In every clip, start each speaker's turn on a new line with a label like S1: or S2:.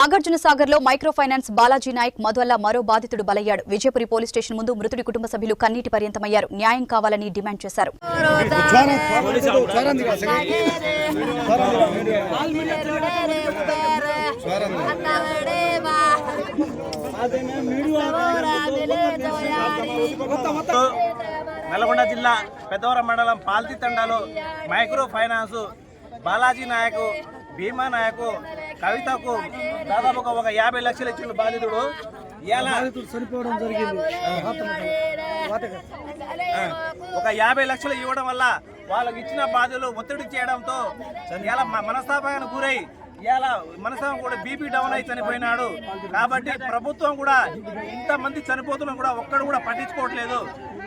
S1: నాగార్జున సాగర్ లో micro finance Balaji Naik మధువల్ల మరో బాధితుడు బలయ్యాడు. విజయపురి పోలీస్ స్టేషన్ ముందు మృతుడి కుటుంబ సభ్యులు కన్నీటి పర్యంతమయ్యారు. న్యాయం కావాలని డిమాండ్ చేశారు.
S2: నల్గొండ జిల్లా పెద్దవరం మండలం పాల్తి తండాలో మైక్రో ఫైనాన్స్ బాలాజీ నాయక్, భీమా నాయక్, కవితకు దాదాపు ఒక 50 లక్షలు ఇచ్చిన బాధితుడు
S3: చనిపోవడం జరిగింది.
S2: ఒక 50 లక్షలు ఇవ్వడం వల్ల వాళ్ళకి ఇచ్చిన బాధ్యులు ఒత్తిడి చేయడంతో ఇలా మనస్తాపానికి గురై ఇలా మనస్తాపం కూడా బీపీ డౌన్ అయి చనిపోయినాడు. కాబట్టి ప్రభుత్వం కూడా ఇంతమంది చనిపోతున్నా కూడా ఒక్కడు కూడా పట్టించుకోవట్లేదు.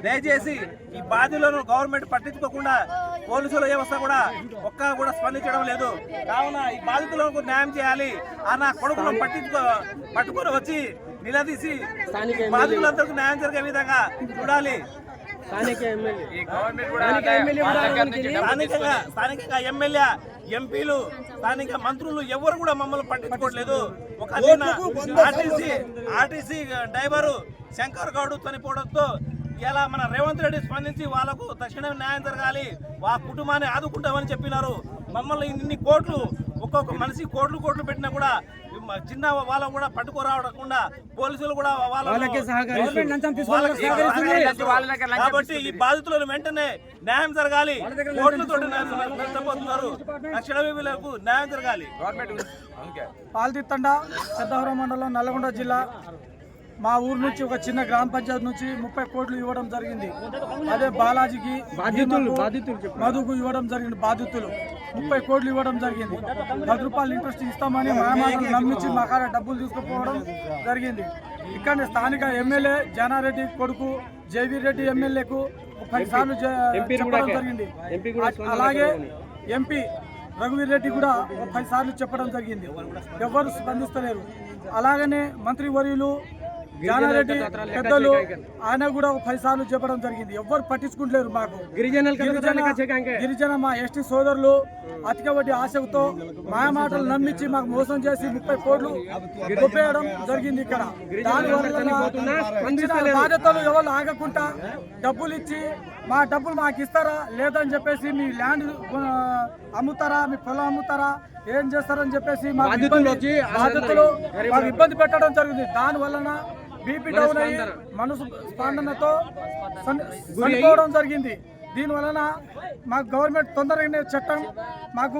S2: దయచేసి ఈ బాధ్యులను గవర్నమెంట్ పట్టించుకోకుండా పోలీసుల వ్యవస్థ కూడా కూడా స్పందించడం లేదు. కావున ఈ బాధితులకు న్యాయం చేయాలి. ఆ నా కొడుకులను పట్టుకొని వచ్చి నిలదీసి బాధితులందరికీ న్యాయం జరిగే విధంగా చూడాలి. స్థానికంగా ఎమ్మెల్యే, ఎంపీలు, స్థానిక మంత్రులు ఎవరు కూడా మమ్మల్ని పట్టించుకోవట్లేదు. ఒక ఆర్టీసీ డ్రైవరు శంకర్ గౌడ్ చనిపోవడంతో ఇలా మన రేవంత్ రెడ్డి స్పందించి వాళ్ళకు తక్షణమే న్యాయం జరగాలి, వాళ్ళ కుటుంబాన్ని ఆదుకుంటామని చెప్పినారు. మమ్మల్ని ఇన్ని కోట్లు, ఒక్కొక్క మనిషి కోట్లు పెట్టినా కూడా చిన్న వాళ్ళకు కూడా పట్టుకోరావకుండా పోలీసులు కూడా కాబట్టి ఈ బాధితులను వెంటనే న్యాయం జరగాలి. కోట్లతో నష్టపోతున్నారు. లక్షలకు న్యాయం జరగాలి.
S3: పాల్తి తండా పెద్దవరం మండలం నల్గొండ జిల్లా మా ఊరు నుంచి ఒక చిన్న గ్రామ పంచాయతీ నుంచి 30 కోట్లు ఇవ్వడం జరిగింది. అదే బాలాజీకి మధుకు ఇవ్వడం జరిగింది. బాధితులు 30 కోట్లు ఇవ్వడం జరిగింది. 10 రూపాయలు ఇంట్రెస్ట్ ఇస్తామని మాటలు నమ్మించి మా కాడ డబ్బులు తీసుకుపోవడం జరిగింది. ఇక్కడ స్థానిక ఎమ్మెల్యే జానారెడ్డి కొడుకు జైవీర్ రెడ్డి ఎమ్మెల్యేకు 10 సార్లు చెప్పడం జరిగింది. అలాగే ఎంపీ రఘువీర్ రెడ్డి కూడా 10 సార్లు చెప్పడం జరిగింది. ఎవరు స్పందిస్తలేరు. అలాగనే మంత్రి వర్యులు జానారెడ్డి పెద్దలు ఆయన కూడా 10 సార్లు చెప్పడం జరిగింది. ఎవ్వరు పట్టించుకుంటలేరు. మాకు గిరిజన మా ఎస్టీ సోదరులు అధిక వడ్డీ ఆశతో మాటలు నమ్మించి మాకు మోసం చేసి 30 కోట్లు కొప్పేయడం జరిగింది. ఇక్కడ దానివల్ల బాధ్యతలు ఎవరు ఆగకుండా డబ్బులు ఇచ్చి మా డబ్బులు మాకు ఇస్తారా లేదని చెప్పేసి మీ ల్యాండ్ అమ్ముతారా, మీ పొలం అమ్ముతారా, ఏం చేస్తారని చెప్పేసి బాధ్యతలు మాకు ఇబ్బంది పెట్టడం జరిగింది. దానివలన బీపీ డౌన్ అయ్యి మనసు స్పందనతో చనిపోవడం జరిగింది. దీనివలన మాకు గవర్నమెంట్ తొందరగానే చట్టం మాకు